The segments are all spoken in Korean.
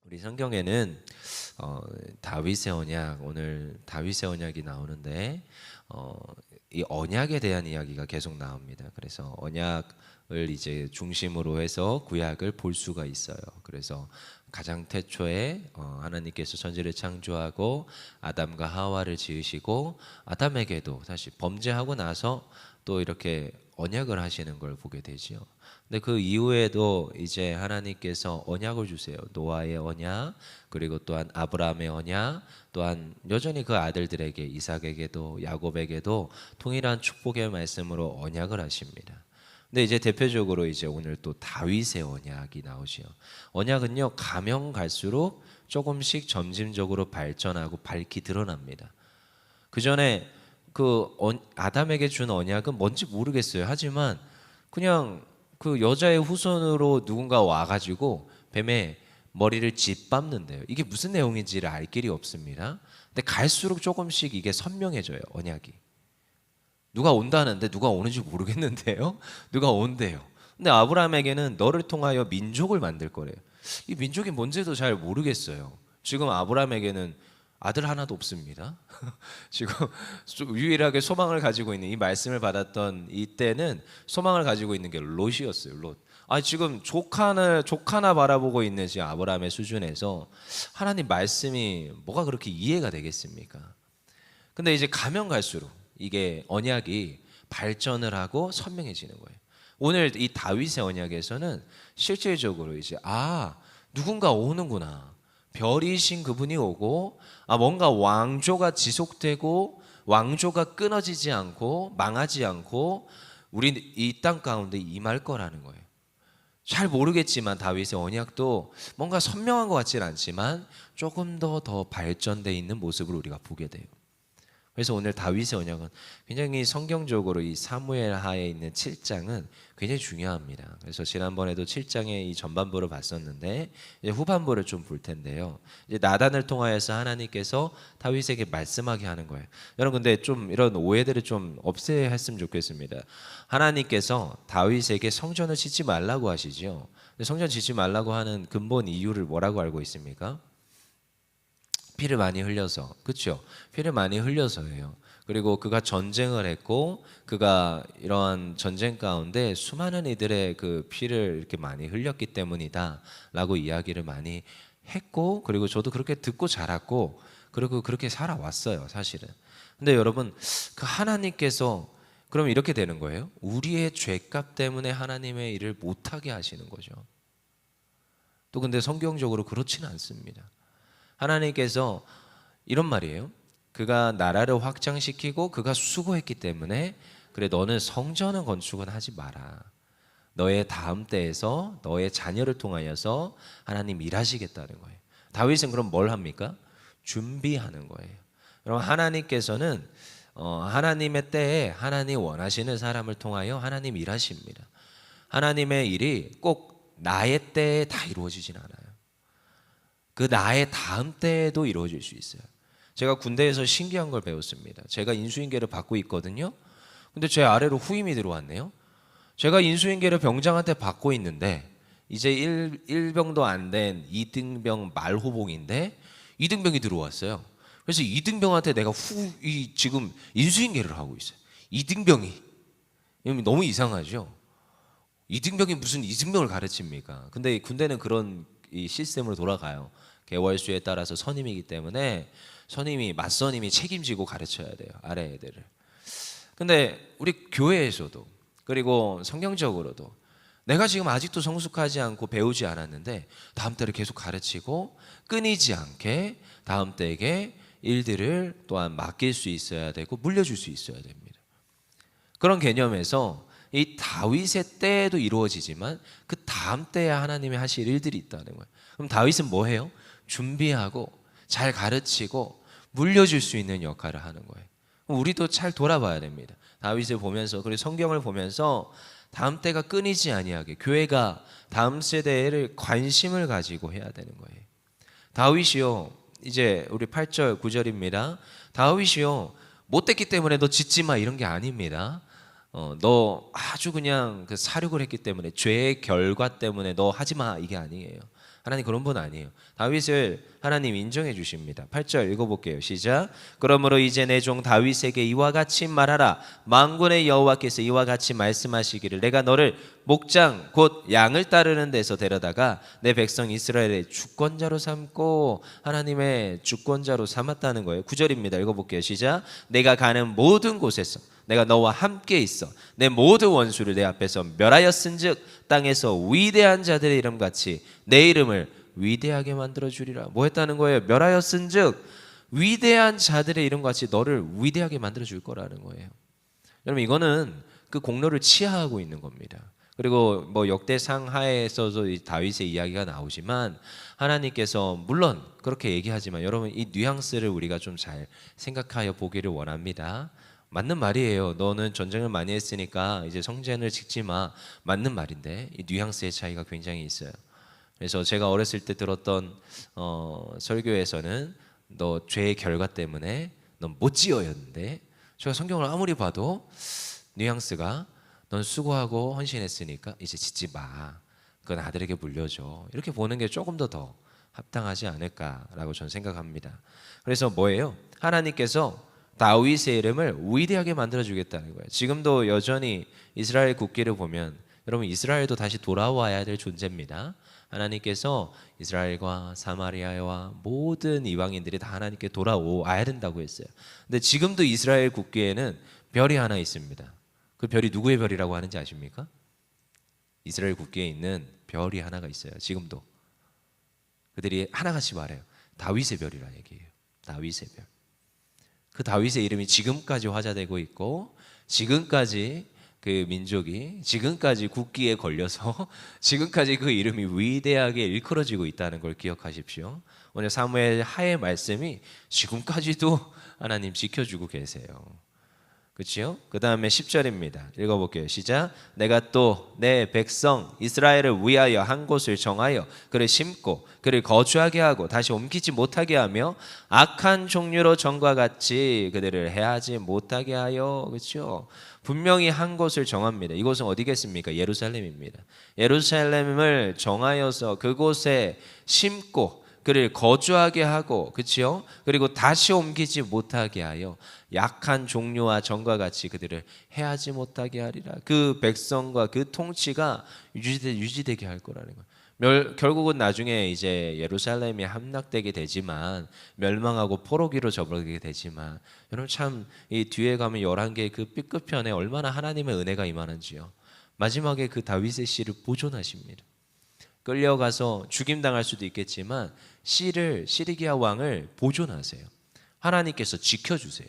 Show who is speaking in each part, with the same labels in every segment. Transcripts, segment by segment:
Speaker 1: 우리 성경에는 다윗의 언약, 오늘 다윗의 언약이 나오는데 이 언약에 대한 이야기가 계속 나옵니다. 그래서 언약을 이제 중심으로 해서 구약을 볼 수가 있어요. 그래서 가장 태초에 하나님께서 천지를 창조하고 아담과 하와를 지으시고 아담에게도 사실 범죄하고 나서 또 이렇게 언약을 하시는 걸 보게 되지요. 근데 그 이후에도 이제 하나님께서 언약을 주세요. 노아의 언약, 그리고 또한 아브라함의 언약, 또한 여전히 그 아들들에게 이삭에게도 야곱에게도 동일한 축복의 말씀으로 언약을 하십니다. 근데 이제 대표적으로 이제 오늘 또 다윗의 언약이 나오지요. 언약은요, 가면 갈수록 조금씩 점진적으로 발전하고 밝히 드러납니다. 그 전에 아담에게 준 언약은 뭔지 모르겠어요. 하지만 그냥 그 여자의 후손으로 누군가 와가지고 뱀의 머리를 짓밟는데요. 이게 무슨 내용인지를 알 길이 없습니다. 근데 갈수록 조금씩 이게 선명해져요. 언약이. 누가 온다는데 누가 오는지 모르겠는데요. 누가 온대요. 근데 아브라함에게는 너를 통하여 민족을 만들 거래요. 이 민족이 뭔지도 잘 모르겠어요. 지금 아브라함에게는 아들 하나도 없습니다. 지금 유일하게 소망을 가지고 있는, 이 말씀을 받았던 이때는 소망을 가지고 있는 게 롯이었어요. 롯. 지금 족하나 바라보고 있는 지금 아브라함의 수준에서 하나님 말씀이 뭐가 그렇게 이해가 되겠습니까? 근데 이제 가면 갈수록 이게 언약이 발전을 하고 선명해지는 거예요. 오늘 이 다윗의 언약에서는 실질적으로 이제 누군가 오는구나. 별이신 그분이 오고 뭔가 왕조가 지속되고 왕조가 끊어지지 않고 망하지 않고 우리 이 땅 가운데 임할 거라는 거예요. 잘 모르겠지만 다윗의 언약도 뭔가 선명한 것 같지는 않지만 조금 더 발전되어 있는 모습을 우리가 보게 돼요. 그래서 오늘 다윗의 언약은 굉장히 성경적으로 이 사무엘 하에 있는 7장은 굉장히 중요합니다. 그래서 지난번에도 7장의 이 전반부를 봤었는데 이제 후반부를 좀 볼 텐데요. 이제 나단을 통하여서 하나님께서 다윗에게 말씀하게 하는 거예요. 여러분, 근데 좀 이런 오해들을 좀 없애야 했으면 좋겠습니다. 하나님께서 다윗에게 성전을 짓지 말라고 하시죠. 성전 짓지 말라고 하는 근본 이유를 뭐라고 알고 있습니까? 피를 많이 흘려서, 그렇죠? 피를 많이 흘려서예요. 그리고 그가 전쟁을 했고 그가 이러한 전쟁 가운데 수많은 이들의 그 피를 이렇게 많이 흘렸기 때문이다라고 이야기를 많이 했고, 그리고 저도 그렇게 듣고 자랐고 그리고 그렇게 살아왔어요, 사실은. 근데 여러분, 그 하나님께서 그럼 이렇게 되는 거예요. 우리의 죄값 때문에 하나님의 일을 못하게 하시는 거죠. 또 근데 성경적으로 그렇지는 않습니다. 하나님께서 이런 말이에요. 그가 나라를 확장시키고 그가 수고했기 때문에 그래, 너는 성전은 건축은 하지 마라. 너의 다음 때에서 너의 자녀를 통하여서 하나님 일하시겠다는 거예요. 다윗은 그럼 뭘 합니까? 준비하는 거예요. 여러분, 하나님께서는 하나님의 때에 하나님 원하시는 사람을 통하여 하나님 일하십니다. 하나님의 일이 꼭 나의 때에 다 이루어지진 않아요. 그 나의 다음 때에도 이루어질 수 있어요. 제가 군대에서 신기한 걸 배웠습니다. 제가 인수인계를 받고 있거든요. 근데 제 아래로 후임이 들어왔네요. 제가 인수인계를 병장한테 받고 있는데 이제 1병도 안 된 2등병 말호봉인데 2등병이 들어왔어요. 그래서 2등병한테 내가 지금 인수인계를 하고 있어요. 2등병이. 너무 이상하죠? 2등병이 무슨 2등병을 가르칩니까? 근데 군대는 그런 이 시스템으로 돌아가요. 개월수에 따라서 선임이기 때문에 맞선임이 책임지고 가르쳐야 돼요, 아래 애들을. 근데 우리 교회에서도, 그리고 성경적으로도 내가 지금 아직도 성숙하지 않고 배우지 않았는데 다음 때를 계속 가르치고 끊이지 않게 다음 때에게 일들을 또한 맡길 수 있어야 되고 물려줄 수 있어야 됩니다. 그런 개념에서 이 다윗의 때에도 이루어지지만 그 다음 때에 하나님이 하실 일들이 있다는 거예요. 그럼 다윗은 뭐 해요? 준비하고 잘 가르치고 물려줄 수 있는 역할을 하는 거예요. 우리도 잘 돌아봐야 됩니다. 다윗을 보면서, 그리고 성경을 보면서 다음 때가 끊이지 아니하게 교회가 다음 세대를 관심을 가지고 해야 되는 거예요. 다윗이요, 이제 우리 8절 9절입니다. 다윗이요, 못됐기 때문에 너 짓지 마 이런 게 아닙니다. 너 아주 그냥 그 사륙을 했기 때문에 죄의 결과 때문에 너 하지 마 이게 아니에요. 하나님 그런 분 아니에요. 다윗을 하나님 인정해 주십니다. 8절 읽어볼게요. 시작. 그러므로 이제 내 종 다윗에게 이와 같이 말하라. 만군의 여호와께서 이와 같이 말씀하시기를 내가 너를 목장 곧 양을 따르는 데서 데려다가 내 백성 이스라엘의 주권자로 삼고, 하나님의 주권자로 삼았다는 거예요. 9절입니다. 읽어볼게요. 시작. 내가 가는 모든 곳에서 내가 너와 함께 있어 내 모든 원수를 내 앞에서 멸하였은즉 땅에서 위대한 자들의 이름같이 내 이름을 위대하게 만들어 주리라. 뭐 했다는 거예요? 멸하였은즉 위대한 자들의 이름같이 너를 위대하게 만들어 줄 거라는 거예요. 여러분, 이거는 그 공로를 치하하고 있는 겁니다. 그리고 뭐 역대상 하에서도 이 다윗의 이야기가 나오지만 하나님께서 물론 그렇게 얘기하지만 여러분, 이 뉘앙스를 우리가 좀 잘 생각하여 보기를 원합니다. 맞는 말이에요. 너는 전쟁을 많이 했으니까 이제 성전을 짓지 마. 맞는 말인데 이 뉘앙스의 차이가 굉장히 있어요. 그래서 제가 어렸을 때 들었던 설교에서는 너 죄의 결과 때문에 넌 못 지어였는데, 제가 성경을 아무리 봐도 뉘앙스가 넌 수고하고 헌신했으니까 이제 짓지 마. 그건 아들에게 물려줘. 이렇게 보는 게 조금 더 합당하지 않을까라고 저는 생각합니다. 그래서 뭐예요? 하나님께서 다윗의 이름을 위대하게 만들어주겠다는 거예요. 지금도 여전히 이스라엘 국기를 보면 여러분, 이스라엘도 다시 돌아와야 될 존재입니다. 하나님께서 이스라엘과 사마리아와 모든 이방인들이 다 하나님께 돌아와야 된다고 했어요. 근데 지금도 이스라엘 국기에는 별이 하나 있습니다. 그 별이 누구의 별이라고 하는지 아십니까? 이스라엘 국기에 있는 별이 하나가 있어요. 지금도 그들이 하나같이 말해요. 다윗의 별이라는 얘기예요. 다윗의 별. 그 다윗의 이름이 지금까지 화자되고 있고, 지금까지 그 민족이 지금까지 국기에 걸려서 지금까지 그 이름이 위대하게 일컬어지고 있다는 걸 기억하십시오. 오늘 사무엘 하의 말씀이 지금까지도 하나님 지켜주고 계세요. 그렇죠? 그 다음에 10절입니다. 읽어볼게요. 시작. 내가 또 내 백성 이스라엘을 위하여 한 곳을 정하여 그를 심고 그를 거주하게 하고 다시 옮기지 못하게 하며 악한 종류로 전과 같이 그들을 해하지 못하게 하여. 그렇죠? 분명히 한 곳을 정합니다. 이곳은 어디겠습니까? 예루살렘입니다. 예루살렘을 정하여서 그곳에 심고 그를 거주하게 하고, 그렇죠? 그리고 다시 옮기지 못하게 하여 약한 종류와 전과 같이 그들을 해하지 못하게 하리라. 그 백성과 그 통치가 유지되게 할 거라는 거예요. 결국은 나중에 이제 예루살렘이 함락되게 되지만, 멸망하고 포로기로 접어들게 되지만, 여러분 참 이 뒤에 가면 11개의 그 B급 편에 얼마나 하나님의 은혜가 임하는지요. 마지막에 그 다윗의 씨를 보존하십니다. 끌려가서 죽임당할 수도 있겠지만 시리기아 왕을 보존하세요. 하나님께서 지켜주세요.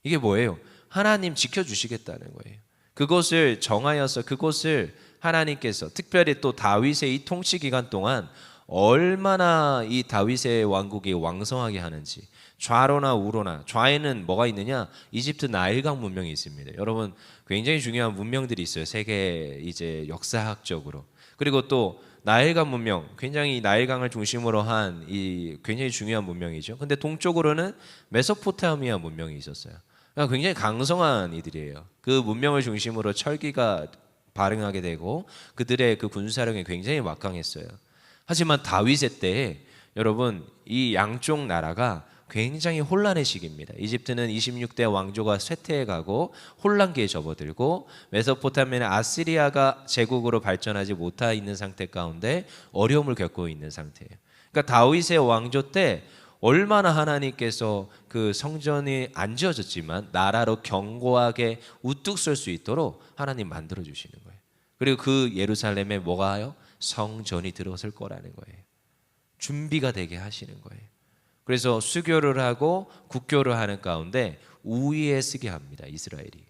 Speaker 1: 이게 뭐예요? 하나님 지켜주시겠다는 거예요. 그곳을 정하여서 그곳을 하나님께서 특별히 또 다윗의 이 통치 기간 동안 얼마나 이 다윗의 왕국이 왕성하게 하는지, 좌로나 우로나, 좌에는 뭐가 있느냐? 이집트 나일강 문명이 있습니다. 여러분, 굉장히 중요한 문명들이 있어요. 세계 이제 역사학적으로. 그리고 또 나일강 문명, 굉장히 나일강을 중심으로 한 이 굉장히 중요한 문명이죠. 근데 동쪽으로는 메소포타미아 문명이 있었어요. 그러니까 굉장히 강성한 이들이에요. 그 문명을 중심으로 철기가 발흥하게 되고 그들의 그 군사력이 굉장히 막강했어요. 하지만 다윗의 때에 여러분, 이 양쪽 나라가 굉장히 혼란의 시기입니다. 이집트는 26대 왕조가 쇠퇴해가고 혼란기에 접어들고, 메소포타미아는 아시리아가 제국으로 발전하지 못하 있는 상태 가운데 어려움을 겪고 있는 상태예요. 그러니까 다윗의 왕조 때 얼마나 하나님께서 그 성전이 안 지어졌지만 나라로 견고하게 우뚝 설 수 있도록 하나님 만들어 주시는 거예요. 그리고 그 예루살렘에 뭐가요? 성전이 들어설 거라는 거예요. 준비가 되게 하시는 거예요. 그래서 수교를 하고 국교를 하는 가운데 우위에 서게 합니다, 이스라엘이.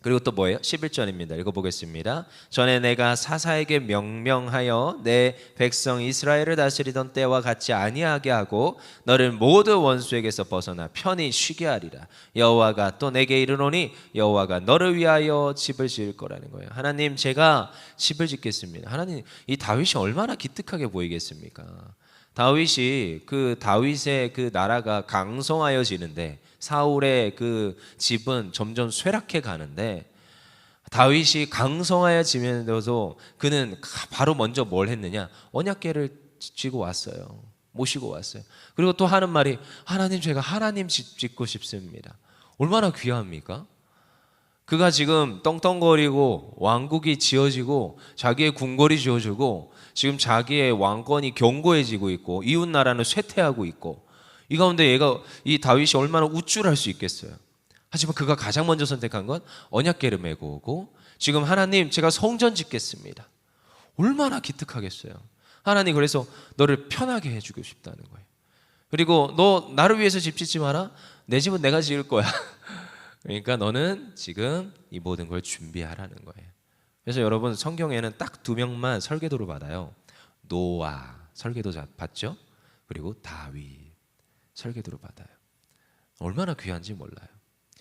Speaker 1: 그리고 또 뭐예요? 11절입니다. 읽어보겠습니다. 전에 내가 사사에게 명명하여 내 백성 이스라엘을 다스리던 때와 같이 아니하게 하고 너를 모든 원수에게서 벗어나 편히 쉬게 하리라. 여호와가 또 내게 이르노니 여호와가 너를 위하여 집을 지을 거라는 거예요. 하나님, 제가 집을 짓겠습니다. 하나님, 이 다윗이 얼마나 기특하게 보이겠습니까? 다윗이 그 다윗의 그 나라가 강성하여지는데, 사울의 그 집은 점점 쇠락해 가는데 다윗이 강성하여지면서도 그는 바로 먼저 뭘 했느냐? 언약궤를 지고 왔어요. 모시고 왔어요. 그리고 또 하는 말이 하나님, 제가 하나님 집 짓고 싶습니다. 얼마나 귀합니까? 그가 지금 떵떵거리고 왕국이 지어지고 자기의 궁궐이 지어지고 지금 자기의 왕권이 견고해지고 있고 이웃 나라는 쇠퇴하고 있고 이 가운데 이 다윗이 얼마나 우쭐할 수 있겠어요. 하지만 그가 가장 먼저 선택한 건 언약궤를 메고 오고 지금 하나님, 제가 성전 짓겠습니다. 얼마나 기특하겠어요. 하나님, 그래서 너를 편하게 해주고 싶다는 거예요. 그리고 너 나를 위해서 집 짓지 마라. 내 집은 내가 지을 거야. 그러니까 너는 지금 이 모든 걸 준비하라는 거예요. 그래서 여러분, 성경에는 딱 2명만 설계도를 받아요. 노아 설계도 받죠. 그리고 다윗 설계도를 받아요. 얼마나 귀한지 몰라요.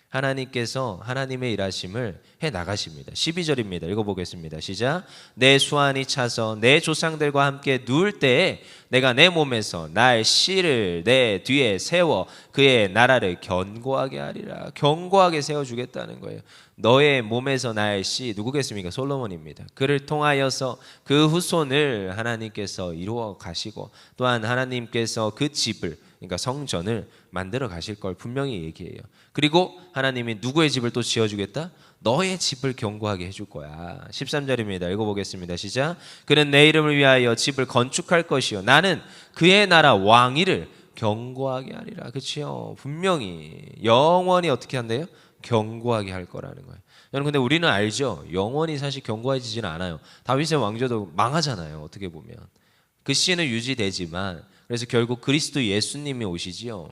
Speaker 1: 하나님께서 하나님의 일하심을 해 나가십니다. 12절입니다. 읽어보겠습니다. 시작. 내 수완이 차서 내 조상들과 함께 누울 때에 내가 내 몸에서 나의 씨를 내 뒤에 세워 그의 나라를 견고하게 하리라. 견고하게 세워주겠다는 거예요. 너의 몸에서 나의 씨, 누구겠습니까? 솔로몬입니다. 그를 통하여서 그 후손을 하나님께서 이루어 가시고 또한 하나님께서 그 집을, 그러니까 성전을 만들어 가실 걸 분명히 얘기해요. 그리고 하나님이 누구의 집을 또 지어주겠다? 너의 집을 견고하게 해줄 거야. 13절입니다. 읽어보겠습니다. 시작. 그는 내 이름을 위하여 집을 건축할 것이요 나는 그의 나라 왕위를 견고하게 하리라. 그렇죠? 분명히 영원히 어떻게 한대요? 견고하게 할 거라는 거예요. 여러분, 근데 우리는 알죠? 영원히 사실 견고해지지는 않아요. 다윗의 왕조도 망하잖아요. 어떻게 보면 그 씨는 유지되지만, 그래서 결국 그리스도 예수님이 오시지요.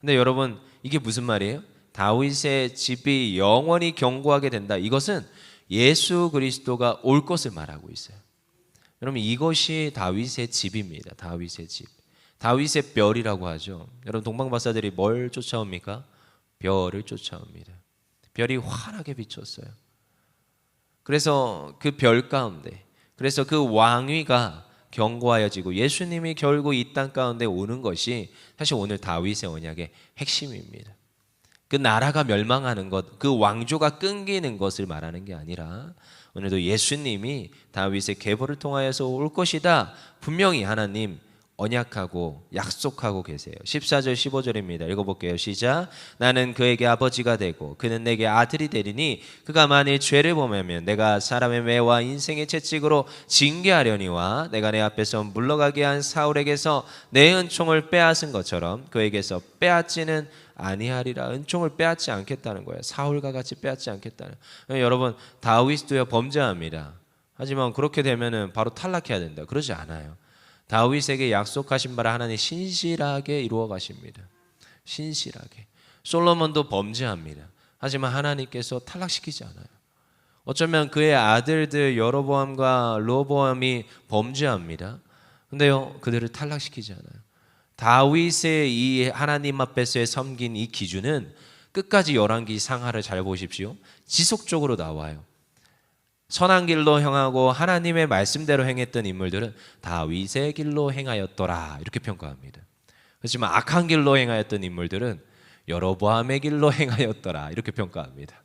Speaker 1: 근데 여러분, 이게 무슨 말이에요? 다윗의 집이 영원히 견고하게 된다. 이것은 예수 그리스도가 올 것을 말하고 있어요. 여러분, 이것이 다윗의 집입니다. 다윗의 집. 다윗의 별이라고 하죠. 여러분, 동방박사들이 뭘 쫓아옵니까? 별을 쫓아옵니다. 별이 환하게 비쳤어요. 그래서 그 별 가운데, 그래서 그 왕위가 견고하여지고 예수님이 결국 이 땅 가운데 오는 것이 사실 오늘 다윗의 언약의 핵심입니다. 그 나라가 멸망하는 것, 그 왕조가 끊기는 것을 말하는 게 아니라 오늘도 예수님이 다윗의 계보를 통하여서 올 것이다. 분명히 하나님 언약하고 약속하고 계세요. 14절 15절입니다. 읽어볼게요. 시작. 나는 그에게 아버지가 되고 그는 내게 아들이 되리니 그가 만일 죄를 범하면 내가 사람의 매와 인생의 채찍으로 징계하려니와 내가 내 앞에서 물러가게 한 사울에게서 내 은총을 빼앗은 것처럼 그에게서 빼앗지는 아니하리라. 은총을 빼앗지 않겠다는 거예요. 사울과 같이 빼앗지 않겠다는 거예요. 여러분, 다윗도요 범죄합니다. 하지만 그렇게 되면은 바로 탈락해야 된다. 그러지 않아요. 다윗에게 약속하신 바를 하나님 신실하게 이루어 가십니다. 신실하게. 솔로몬도 범죄합니다. 하지만 하나님께서 탈락시키지 않아요. 어쩌면 그의 아들들 여로보암과 르호보암이 범죄합니다. 근데요, 그들을 탈락시키지 않아요. 다윗의 이 하나님 앞에서의 섬긴 이 기준은 끝까지 열왕기 상하를 잘 보십시오. 지속적으로 나와요. 선한 길로 행하고 하나님의 말씀대로 행했던 인물들은 다윗의 길로 행하였더라 이렇게 평가합니다. 그렇지만 악한 길로 행하였던 인물들은 여로보암의 길로 행하였더라 이렇게 평가합니다.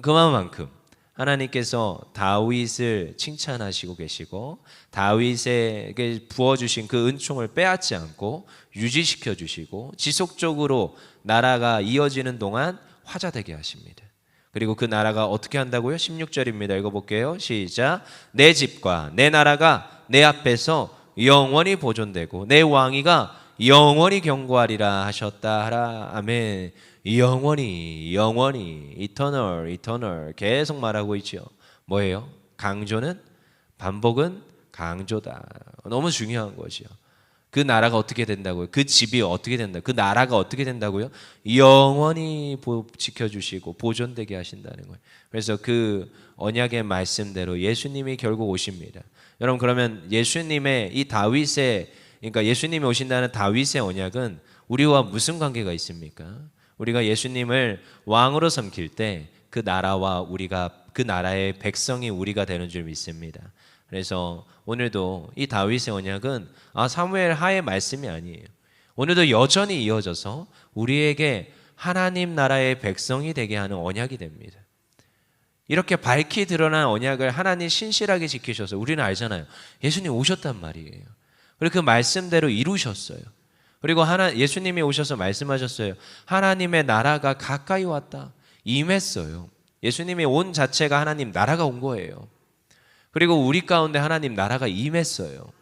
Speaker 1: 그만큼 하나님께서 다윗을 칭찬하시고 계시고 다윗에게 부어주신 그 은총을 빼앗지 않고 유지시켜 주시고 지속적으로 나라가 이어지는 동안 화자되게 하십니다. 그리고 그 나라가 어떻게 한다고요? 16절입니다. 읽어볼게요. 시작. 내 집과 내 나라가 내 앞에서 영원히 보존되고 내 왕위가 영원히 견고하리라 하셨다 하라. 아멘. 영원히 eternal 계속 말하고 있죠. 뭐예요? 강조는 반복은 강조다. 너무 중요한 것이요. 그 나라가 어떻게 된다고요? 그 집이 어떻게 된다? 그 나라가 어떻게 된다고요? 영원히 지켜주시고 보존되게 하신다는 거예요. 그래서 그 언약의 말씀대로 예수님이 결국 오십니다. 여러분, 그러면 예수님의 이 다윗의, 그러니까 예수님이 오신다는 다윗의 언약은 우리와 무슨 관계가 있습니까? 우리가 예수님을 왕으로 섬길 때 그 나라와 우리가, 그 나라의 백성이 우리가 되는 줄 믿습니다. 그래서 오늘도 이 다윗의 언약은 사무엘 하의 말씀이 아니에요. 오늘도 여전히 이어져서 우리에게 하나님 나라의 백성이 되게 하는 언약이 됩니다. 이렇게 밝히 드러난 언약을 하나님 신실하게 지키셔서 우리는 알잖아요. 예수님 오셨단 말이에요. 그리고 그 말씀대로 이루셨어요. 그리고 예수님이 오셔서 말씀하셨어요. 하나님의 나라가 가까이 왔다. 임했어요. 예수님이 온 자체가 하나님 나라가 온 거예요. 그리고 우리 가운데 하나님 나라가 임했어요.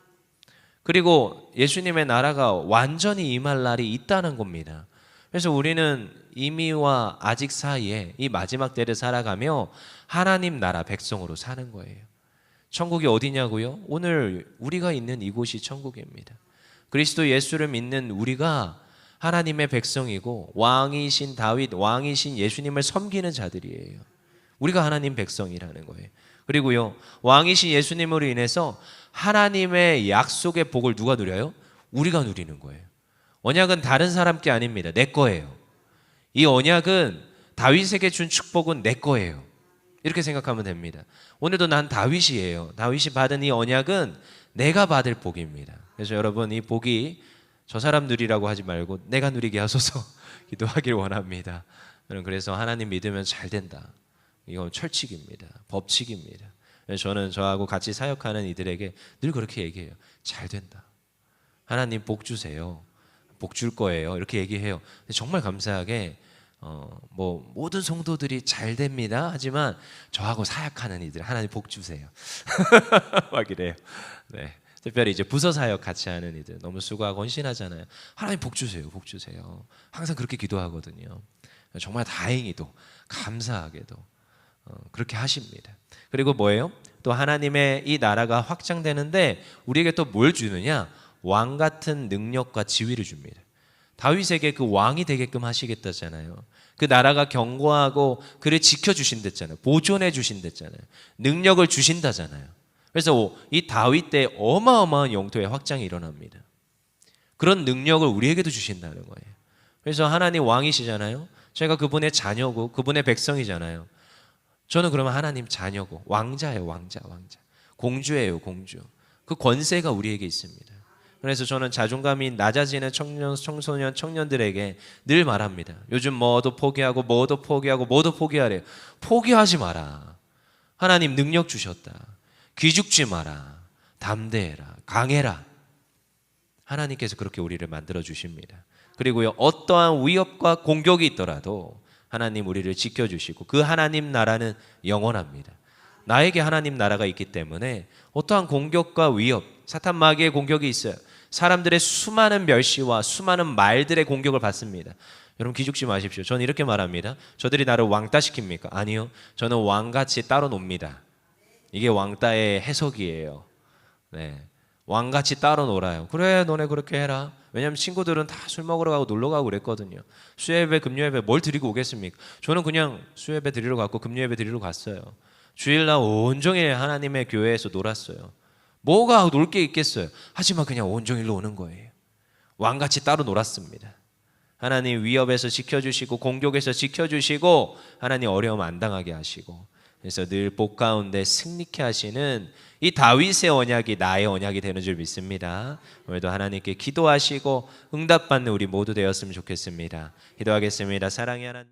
Speaker 1: 그리고 예수님의 나라가 완전히 임할 날이 있다는 겁니다. 그래서 우리는 이미와 아직 사이에 이 마지막 때를 살아가며 하나님 나라 백성으로 사는 거예요. 천국이 어디냐고요? 오늘 우리가 있는 이곳이 천국입니다. 그리스도 예수를 믿는 우리가 하나님의 백성이고 왕이신 다윗, 왕이신 예수님을 섬기는 자들이에요. 우리가 하나님 백성이라는 거예요. 그리고요, 왕이신 예수님으로 인해서 하나님의 약속의 복을 누가 누려요? 우리가 누리는 거예요. 언약은 다른 사람께 아닙니다. 내 거예요. 이 언약은 다윗에게 준 축복은 내 거예요. 이렇게 생각하면 됩니다. 오늘도 난 다윗이에요. 다윗이 받은 이 언약은 내가 받을 복입니다. 그래서 여러분, 이 복이 저 사람 누리라고 하지 말고 내가 누리게 하소서 기도하길 원합니다. 그래서 하나님 믿으면 잘 된다. 이건 철칙입니다. 법칙입니다. 저는 저하고 같이 사역하는 이들에게 늘 그렇게 얘기해요. 잘 된다. 하나님 복 주세요. 복 줄 거예요. 이렇게 얘기해요. 정말 감사하게 모든 성도들이 잘 됩니다. 하지만 저하고 사역하는 이들 하나님 복 주세요. 막 이래요. 네. 특별히 이제 부서 사역 같이 하는 이들 너무 수고하고 헌신하잖아요. 하나님 복 주세요. 복 주세요. 항상 그렇게 기도하거든요. 정말 다행히도 감사하게도 그렇게 하십니다. 그리고 뭐예요? 또 하나님의 이 나라가 확장되는데 우리에게 또 뭘 주느냐? 왕 같은 능력과 지위를 줍니다. 다윗에게 그 왕이 되게끔 하시겠다잖아요. 그 나라가 견고하고 그를 지켜주신댔잖아요. 보존해 주신댔잖아요. 능력을 주신다잖아요. 그래서 이 다윗 때 어마어마한 영토의 확장이 일어납니다. 그런 능력을 우리에게도 주신다는 거예요. 그래서 하나님 왕이시잖아요. 제가 그분의 자녀고 그분의 백성이잖아요. 저는 그러면 하나님 자녀고 왕자예요. 왕자. 공주예요. 공주. 그 권세가 우리에게 있습니다. 그래서 저는 자존감이 낮아지는 청소년, 청년들에게 늘 말합니다. 요즘 뭐도 포기하고 뭐도 포기하래요. 포기하지 마라. 하나님 능력 주셨다. 기죽지 마라. 담대해라. 강해라. 하나님께서 그렇게 우리를 만들어 주십니다. 그리고요, 어떠한 위협과 공격이 있더라도 하나님 우리를 지켜주시고 그 하나님 나라는 영원합니다. 나에게 하나님 나라가 있기 때문에 어떠한 공격과 위협, 사탄 마귀의 공격이 있어요. 사람들의 수많은 멸시와 수많은 말들의 공격을 받습니다. 여러분 기죽지 마십시오. 저는 이렇게 말합니다. 저들이 나를 왕따 시킵니까? 아니요. 저는 왕같이 따로 놉니다. 이게 왕따의 해석이에요. 네. 왕같이 따로 놀아요. 그래, 너네 그렇게 해라. 왜냐하면 친구들은 다 술 먹으러 가고 놀러 가고 그랬거든요. 수요예배, 금요예배 뭘 드리고 오겠습니까? 저는 그냥 수요예배 드리러 갔고 금요예배 드리러 갔어요. 주일날 온종일 하나님의 교회에서 놀았어요. 뭐가 놀 게 있겠어요? 하지만 그냥 온종일로 오는 거예요. 왕같이 따로 놀았습니다. 하나님 위협에서 지켜주시고 공격에서 지켜주시고 하나님 어려움 안 당하게 하시고 그래서 늘 복 가운데 승리케 하시는 이 다윗의 언약이 나의 언약이 되는 줄 믿습니다. 오늘도 하나님께 기도하시고 응답받는 우리 모두 되었으면 좋겠습니다. 기도하겠습니다. 사랑의 하나님.